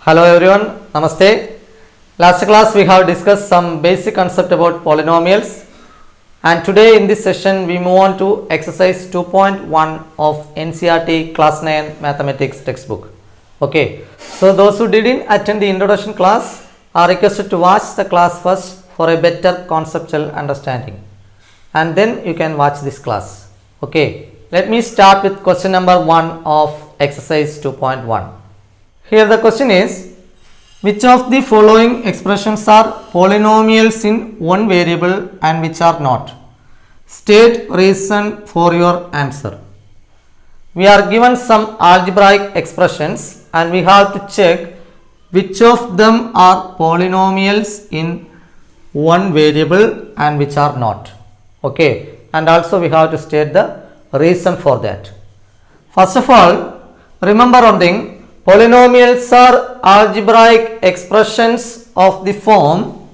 Hello everyone, Namaste. Last class we have discussed some basic concept about polynomials, and today in this session we move on to exercise 2.1 of NCERT class 9 mathematics textbook. Okay, so those who didn't attend the introduction class are requested to watch the class first for a better conceptual understanding, and then you can watch this class. Okay, let me start with question number 1 of exercise 2.1. Here the question is, which of the following expressions are polynomials in one variable and which are not? State reason for your answer. We are given some algebraic expressions and we have to check which of them are polynomials in one variable and which are not. Okay, and also we have to state the reason for that. First of all, remember one thing. Polynomials are algebraic expressions of the form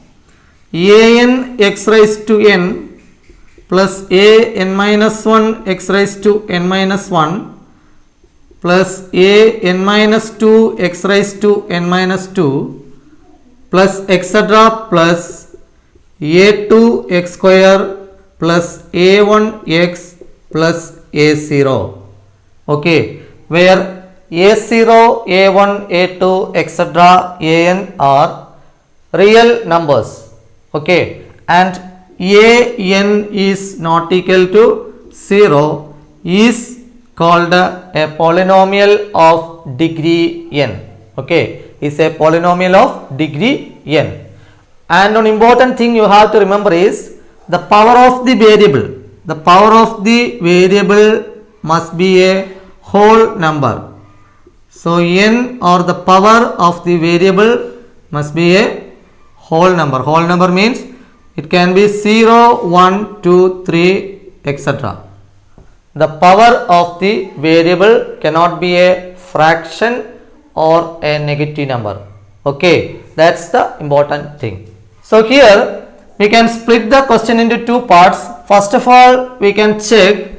an x raised to n plus an minus 1 x raised to n minus 1 plus an minus 2 x raised to n minus 2 plus etc. plus a2 x square plus a1 x plus a0. Okay, where a0, a1, a2, etc., an are real numbers. Okay, and an is not equal to 0 is called a polynomial of degree n. Okay, is a polynomial of degree n. And one important thing you have to remember is the power of the variable. The power of the variable must be a whole number. So n or the power of the variable must be a whole number. Whole number means it can be 0, 1, 2, 3, etc. The power of the variable cannot be a fraction or a negative number. Okay, that's the important thing. So here we can split the question into two parts. First of all, we can check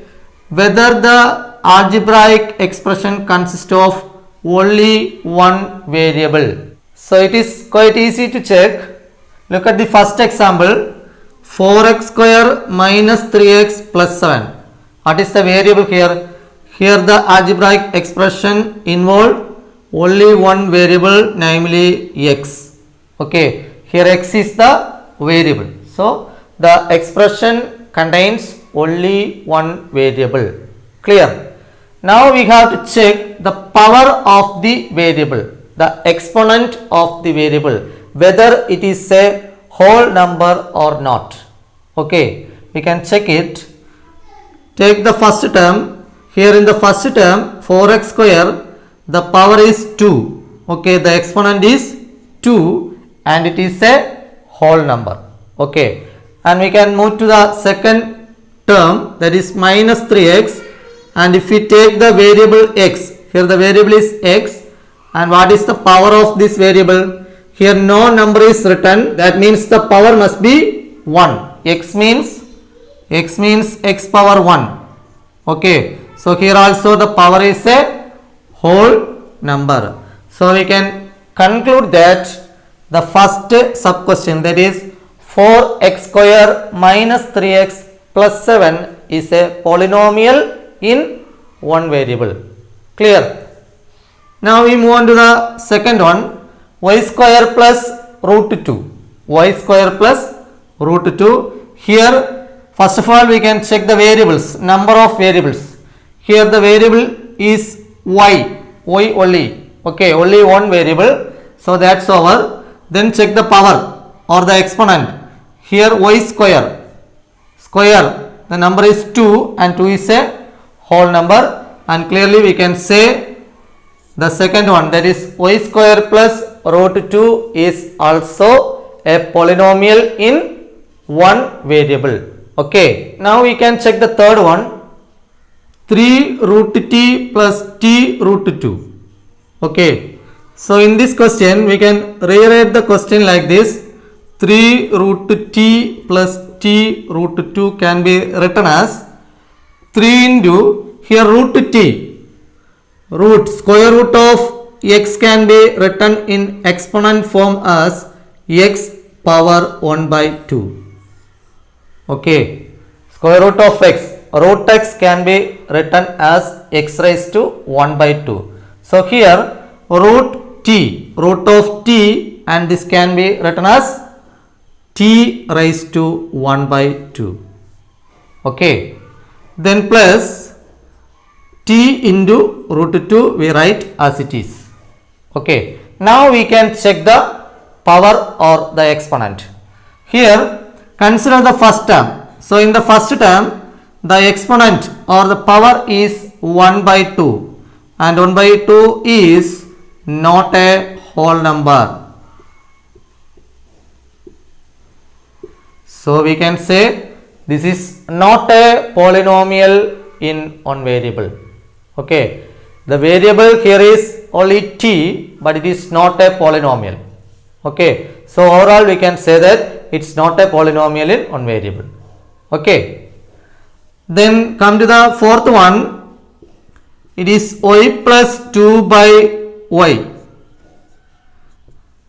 whether the algebraic expression consists of only one variable. So it is quite easy to check. Look at the first example, 4x square minus 3x plus 7. What is the variable here? Here the algebraic expression involved only one variable, namely x. Okay, here x is the variable. So the expression contains only one variable. Clear? Now we have to check the power of the variable, the exponent of the variable, whether it is a whole number or not. Okay, we can check it. Take the first term. Here in the first term, 4x square, the power is 2. Okay, the exponent is 2 and it is a whole number. Okay, and we can move to the second term, that is minus 3x. And if we take the variable x, here the variable is x, and what is the power of this variable? Here no number is written, that means the power must be 1. x means x power 1. Okay, so here also the power is a whole number. So we can conclude that the first sub question, that is 4x square minus 3x plus 7 is a polynomial in one variable. Clear? Now we move on to the second one, y square plus root 2. Y square plus root 2. Here first of all we can check the variables, number of variables. Here the variable is y only. Okay, only one variable. So that's over. Then check the power or the exponent. Here y square, the number is 2 and 2 is a whole number, and clearly we can say the second one, that is y square plus root 2 is also a polynomial in one variable. Okay, now we can check the third one, 3 root t plus t root 2. Okay, so in this question we can rewrite the question like this, 3 root t plus t root 2 can be written as 3 into here root t, root square root of x can be written in exponent form as x power 1 by 2. Okay, square root of x, root x can be written as x raised to 1 by 2. So here root of t, and this can be written as t raised to 1 by 2. Okay, then plus t into root 2 we write as it is. Okay, now we can check the power or the exponent. Here consider the first term. So in the first term the exponent or the power is 1 by 2, and 1 by 2 is not a whole number. So we can say this is not a polynomial in one variable. Okay, the variable here is only t, but it is not a polynomial. Okay, so overall we can say that it's not a polynomial in one variable. Okay, then come to the fourth one. It is y plus 2 by y,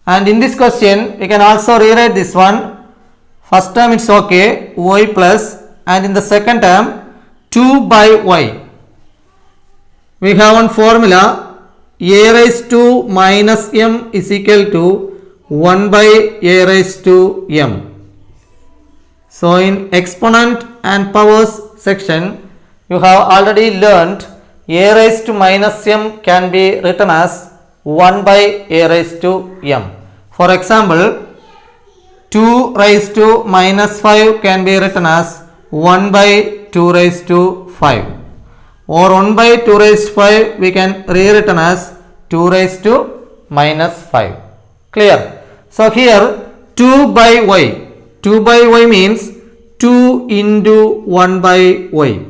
and in this question we can also rewrite this one. First term it's okay, y plus, and in the second term 2 by y. We have one formula, a raised to minus m is equal to 1 by a raised to m. So in exponent and powers section you have already learnt a raised to minus m can be written as 1 by a raised to m. For example, 2 raised to minus 5 can be written as 1 by 2 raised to 5, or 1 by 2 raised to 5 we can rewritten as 2 raised to minus 5. Clear? So here 2 by y, 2 by y means 2 into 1 by y.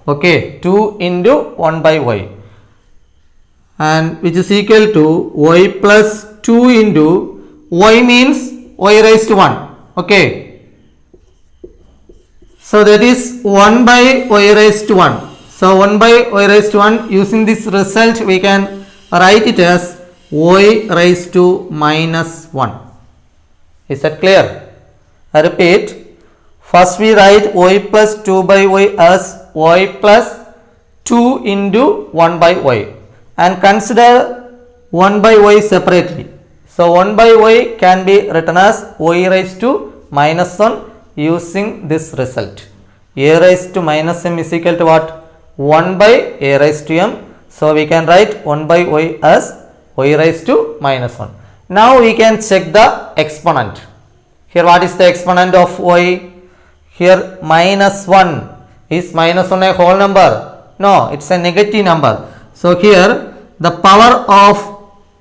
Okay, 2 into 1 by y, and which is equal to y plus 2 into y means y raised to 1. Okay, so that is 1 by y raised to 1. So 1 by y raised to 1, using this result we can write it as y raised to minus 1. Is that clear? I repeat, first we write y plus 2 by y as y plus 2 into 1 by y, and consider 1 by y separately. So 1 by y can be written as y raised to minus 1 using this result. A raised to minus m is equal to what? 1 by a raised to m. So we can write 1 by y as y raised to minus 1. Now we can check the exponent. Here what is the exponent of y? Here minus 1. Is minus 1 a whole number? No, it's a negative number. So here the power of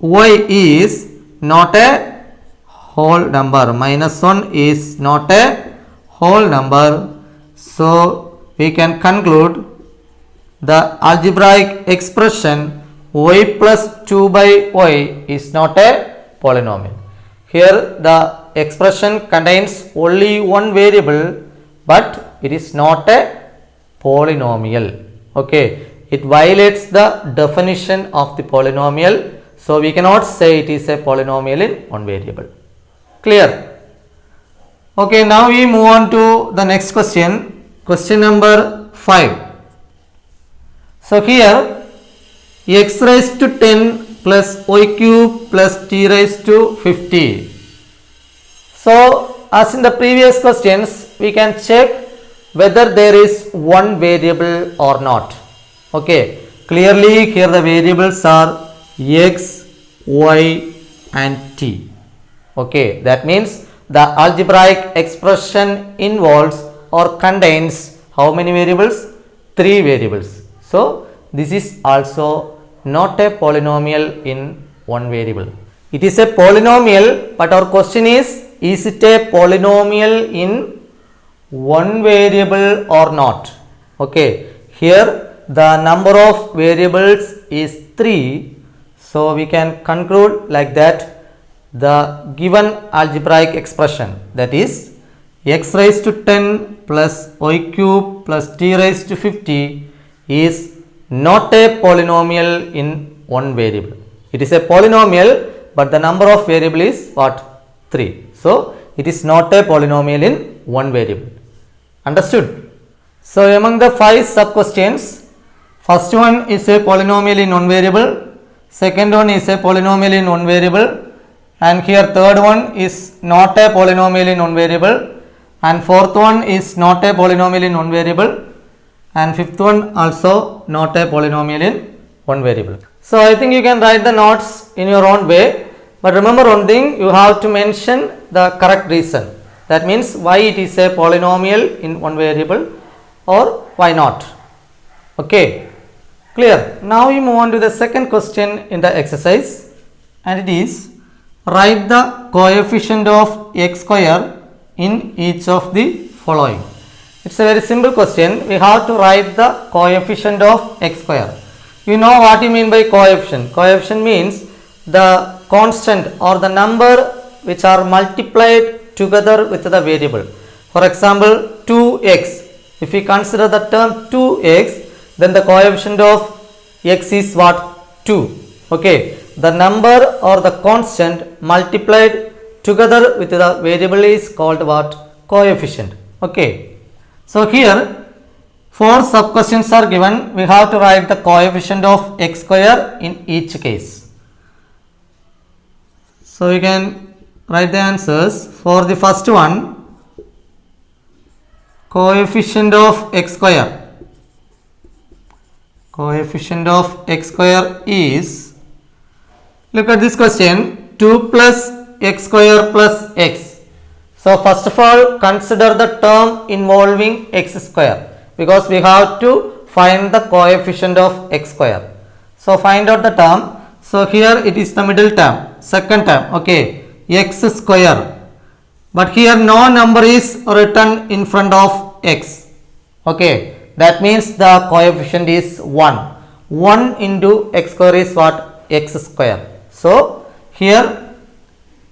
y is not a whole number. Minus 1 is not a whole number. So we can conclude the algebraic expression y plus 2 by y is not a polynomial. Here the expression contains only one variable, but it is not a polynomial. Okay, it violates the definition of the polynomial, so we cannot say it is a polynomial in one variable. Clear? Okay, now we move on to the next question, question number 5. So here x raised to 10 plus y cube plus t raised to 50. So as in the previous questions, we can check whether there is one variable or not. Okay, clearly here the variables are x, y and t. Okay, that means the algebraic expression involves or contains how many variables? 3 variables. So this is also not a polynomial in one variable. It is a polynomial, but our question is it a polynomial in one variable or not? Okay, here the number of variables is 3, so we can conclude like that the given algebraic expression, that is x raised to 10 plus y cube plus t raised to 50, is not a polynomial in one variable. It is a polynomial, but the number of variable is what? 3. So it is not a polynomial in one variable. Understood? So among the 5 sub questions, first one is a polynomial in one variable, second one is a polynomial in one variable, and here third one is not a polynomial in one variable, and fourth one is not a polynomial in one variable, and fifth one also not a polynomial in one variable. So I think you can write the notes in your own way, but remember one thing, you have to mention the correct reason. That means why it is a polynomial in one variable or why not. Okay, clear. Now we move on to the second question in the exercise, and it is write the coefficient of x square in each of the following. It's a very simple question. We have to write the coefficient of x square. You know what you mean by coefficient. Coefficient means the constant or the number which are multiplied together with the variable. For example, 2x. If we consider the term 2x, then the coefficient of x is what? 2. Okay. The number or the constant multiplied together with the variable is called what? Coefficient. Okay. So here 4 sub questions are given. We have to write the coefficient of x square in each case. So we can write the answers. For the first one, coefficient of x square. Coefficient of x square is, look at this question, 2 plus x square plus x. So first of all, consider the term involving x square, because we have to find the coefficient of x square. So find out the term. So here it is the middle term, second term, okay, x square. But here no number is written in front of x. Okay, that means the coefficient is 1. 1 into x square is what? X square. So here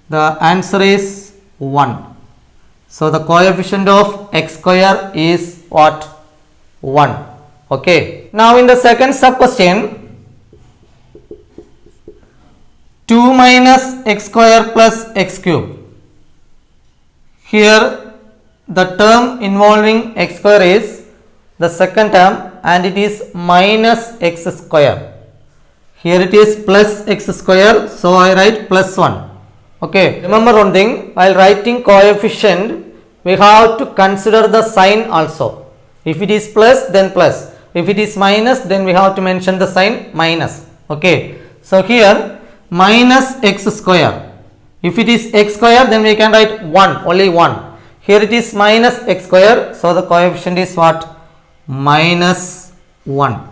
the answer is 1. So the coefficient of x square is what? 1. Okay. Now in the second sub question, 2 minus x square plus x cube. Here the term involving x square is the second term and it is minus x square. Here it is plus x square, so I write plus 1. Okay. Remember one thing, while writing coefficient, we have to consider the sign also. If it is plus, then plus. If it is minus, then we have to mention the sign minus. Okay. So here minus x square. If it is x square, then we can write 1, only 1. Here it is minus x square, so the coefficient is what? Minus 1.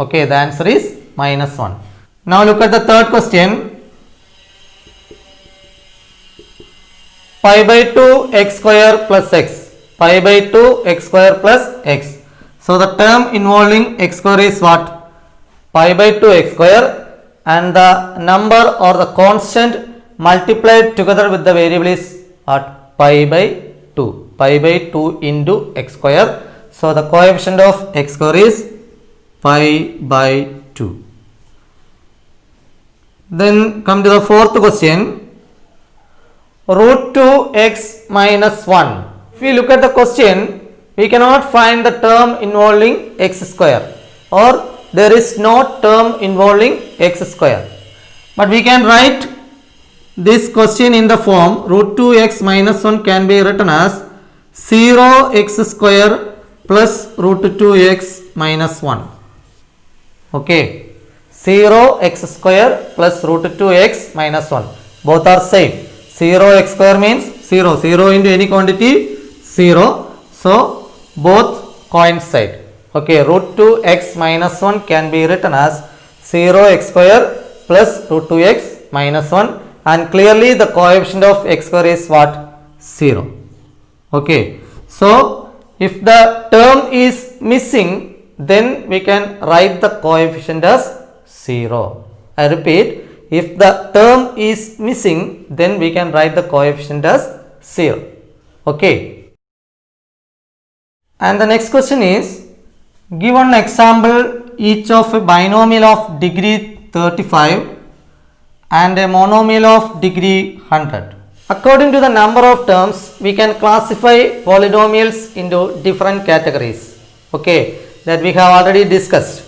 Okay, the answer is minus 1. Now look at the third question. Pi by 2 x square plus x. Pi by 2 x square plus x. So the term involving x square is what? Pi by 2 x square, and the number or the constant multiplied together with the variable is what? Pi by 2. Pi by 2 into x square. So the coefficient of x square is pi by 2. Then come to the fourth question. Root 2x minus 1. If we look at the question, we cannot find the term involving x square, or there is no term involving x square. But we can write this question in the form root 2x minus 1 can be written as 0x square plus root 2x minus 1. Okay. 0x square plus root 2x minus 1. Both are same. 0x square means 0. 0 into any quantity 0. So both coincide. Okay, root 2x minus 1 can be written as 0x square plus root 2x minus 1, and clearly the coefficient of x square is what? 0. Okay. So if the term is missing, then we can write the coefficient as 0. I repeat, if the term is missing, then we can write the coefficient as 0. Okay. And the next question is, give one example each of a binomial of degree 35 and a monomial of degree 100. According to the number of terms, we can classify polynomials into different categories. Okay, that we have already discussed.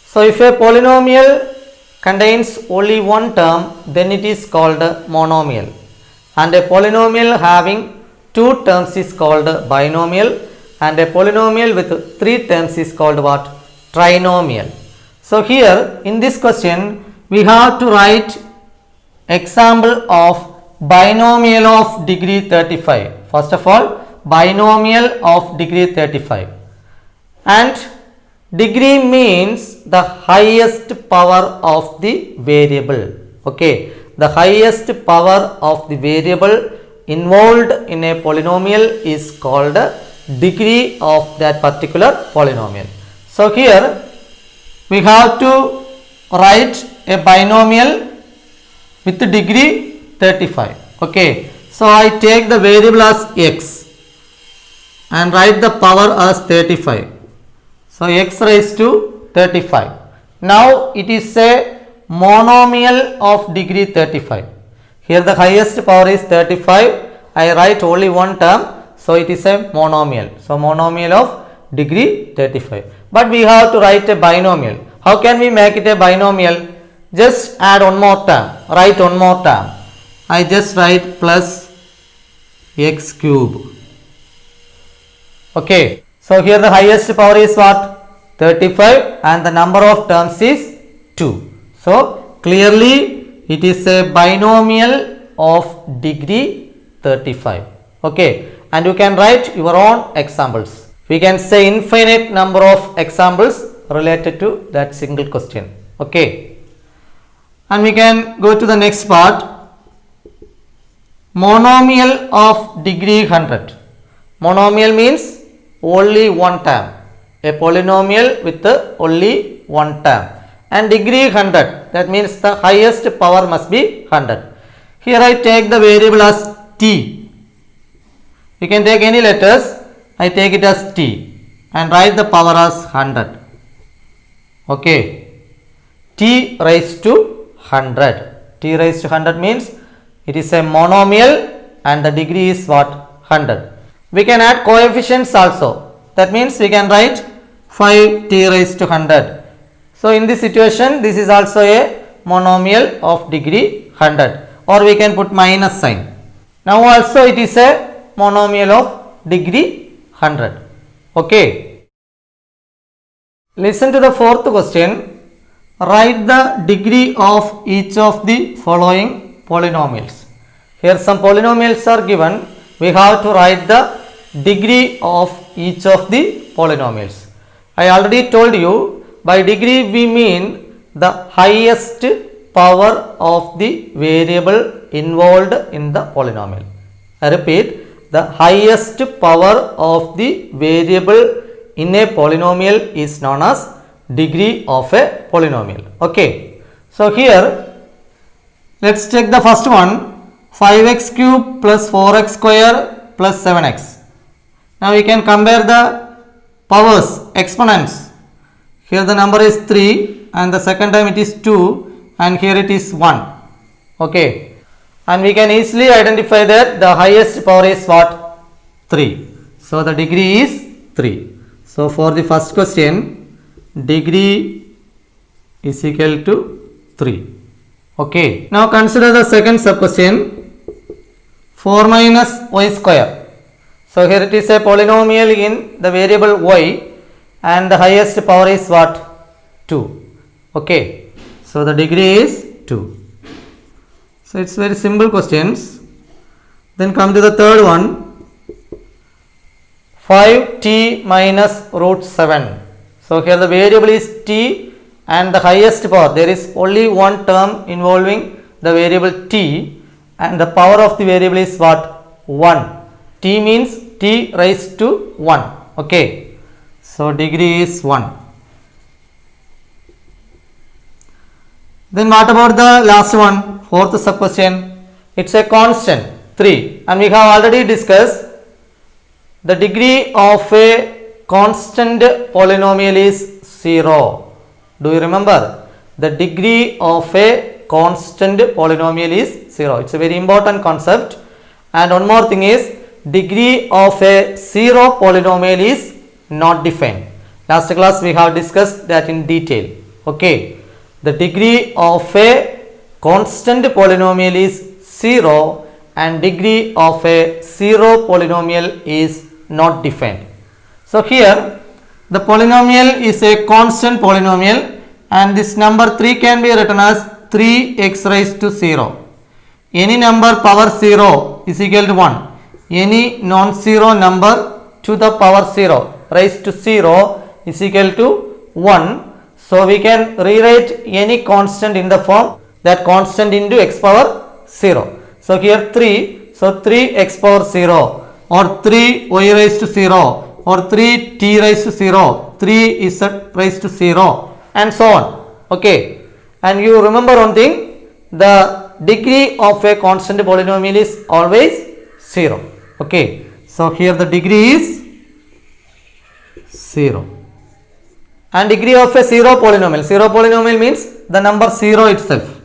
So if a polynomial contains only one term, then it is called monomial, and a polynomial having two terms is called binomial, and a polynomial with three terms is called what? Trinomial. So here in this question we have to write example of binomial of degree 35. First of all, binomial of degree 35, and degree means the highest power of the variable. Okay, the highest power of the variable involved in a polynomial is called degree of that particular polynomial. So here we have to write a binomial with the degree 35. Okay, so I take the variable as x and write the power as 35. So x raised to 35. Now it is a monomial of degree 35. Here the highest power is 35. I write only one term, so it is a monomial. So monomial of degree 35. But we have to write a binomial. How can we make it a binomial? Just add one more term. Write one more term. I just write plus x cube. Okay. So here the highest power is what? 35, and the number of terms is 2. So clearly it is a binomial of degree 35. Okay, and you can write your own examples. We can say infinite number of examples related to that single question. Okay, and we can go to the next part. Monomial of degree 100. Monomial means only one term. A polynomial with only one term, and degree 100, that means the highest power must be 100. Here I take the variable as t. You can take any letters. I take it as t and write the power as 100. Okay, t raised to 100. T raised to 100 means it is a monomial and the degree is what? 100. We can add coefficients also. That means we can write 5t raised to 100. So in this situation this is also a monomial of degree 100, or we can put minus sign. Now also it is a monomial of degree 100. Okay. Listen to the fourth question. Write the degree of each of the following polynomials. Here some polynomials are given. We have to write the degree of each of the polynomials. I already told you, by degree we mean the highest power of the variable involved in the polynomial. I repeat, the highest power of the variable in a polynomial is known as degree of a polynomial. Okay, so here let's take the first one, 5x cube plus 4x square plus 7x. Now we can compare the powers, exponents. Here the number is 3 and the second time it is 2 and here it is 1. Okay, and we can easily identify that the highest power is what? 3. So the degree is 3. So for the first question, degree is equal to 3. Okay, now consider the second sub question, 4 minus y square. So here it is a polynomial in the variable y and the highest power is what? 2. Okay, so the degree is 2. So it's very simple questions. Then come to the third one, 5t minus root 7. So here the variable is t and the highest power, there is only one term involving the variable t and the power of the variable is what? 1. T means t raised to 1. Okay, so degree is 1. Then what about the last one, fourth sub question? It's a constant 3, and we have already discussed the degree of a constant polynomial is 0. Do you remember? the degree of a constant polynomial is 0. It's a very important concept. And one more thing is, degree of a 0 polynomial is not defined. Last class we have discussed that in detail. Okay, the degree of a constant polynomial is 0 and degree of a 0 polynomial is not defined. So here the polynomial is a constant polynomial and this number 3 can be written as 3x raised to 0. Any number power 0 is equal to 1. Any non-zero number to the power 0 raised to 0 is equal to 1. So we can rewrite any constant in the form that constant into x power 0. So here 3, so 3x power 0 or 3y raised to 0 or 3t raised to 0, 3z raised to 0 and so on. Okay, and you remember one thing, the degree of a constant polynomial is always 0. Okay, so here the degree is 0 and degree of a 0 polynomial means the number 0 itself.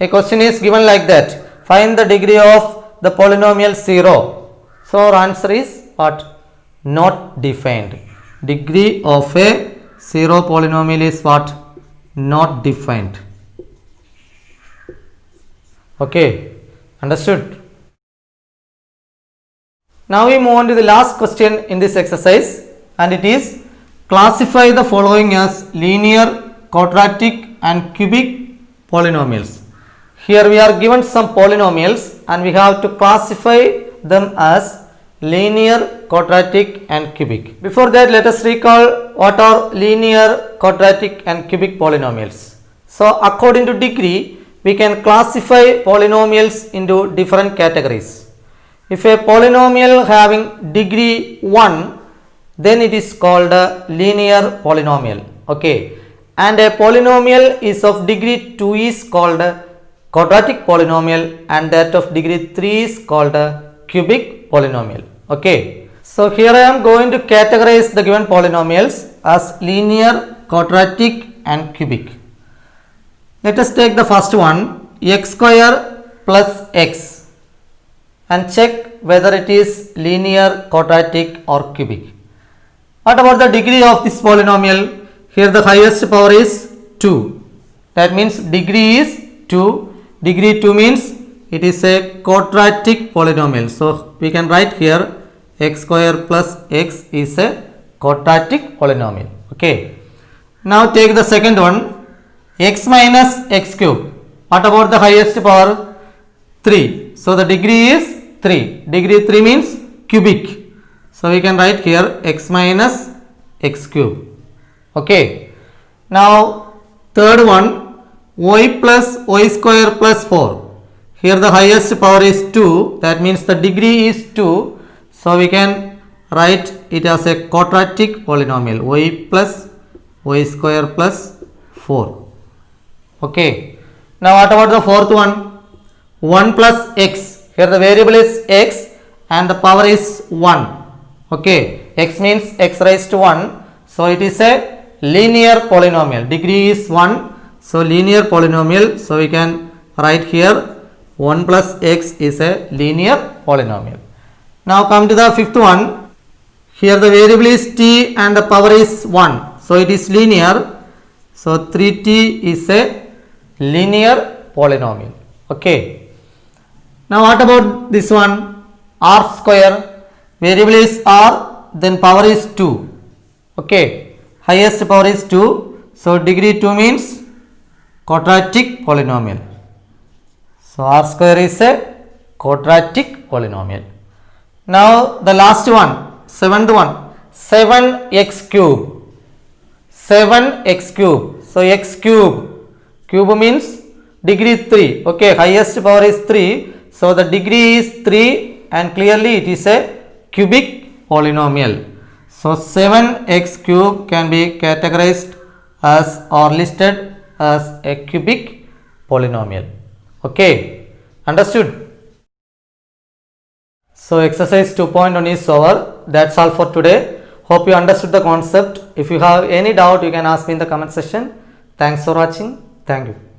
A question is given like that, find the degree of the polynomial 0. So our answer is what? Not defined. Degree of a 0 polynomial is what? Not defined. Okay, understood? Now we move on to the last question in this exercise, and it is, classify the following as linear, quadratic and cubic polynomials. Here we are given some polynomials and we have to classify them as linear, quadratic and cubic. Before that, let us recall what are linear, quadratic and cubic polynomials. So according to degree, we can classify polynomials into different categories. If a polynomial having degree 1, then it is called a linear polynomial. Okay, and a polynomial is of degree 2 is called a quadratic polynomial and that of degree 3 is called a cubic polynomial. Okay, so here I am going to categorize the given polynomials as linear, quadratic and cubic. Let us take the first one, x square plus x, and check whether it is linear, quadratic or cubic. What about the degree of this polynomial? Here the highest power is 2. That means degree is 2. Degree 2 means it is a quadratic polynomial. So we can write here x square plus x is a quadratic polynomial. Okay. Now take the second one, x minus x cube. What about the highest power? 3. So the degree is 3. Degree 3 means cubic. So we can write here x minus x cube. Okay. Now third one, y plus y square plus 4. Here the highest power is 2. That means the degree is 2. So we can write it as a quadratic polynomial, y plus y square plus 4. Okay. Now what about the fourth one? 1 plus x. Here the variable is x and the power is 1. Okay, x means x raised to 1. So it is a linear polynomial. Degree is 1. So linear polynomial. So we can write here 1 plus x is a linear polynomial. Now come to the fifth one. Here the variable is t and the power is 1. So it is linear. So 3t is a linear polynomial. Okay. Now what about this one? R square. Variable is r, then power is 2. Okay. Highest power is 2. So degree 2 means quadratic polynomial. So r square is a quadratic polynomial. Now the last one, seventh one, 7x cube. 7x cube. So x cube. Cube means degree 3. Okay, highest power is 3. So the degree is 3 and clearly it is a cubic polynomial. So 7x cube can be categorized as or listed as a cubic polynomial. Okay, understood? So exercise 2.1 is over. That's all for today. Hope you understood the concept. If you have any doubt, you can ask me in the comment section. Thanks for watching. Thank you.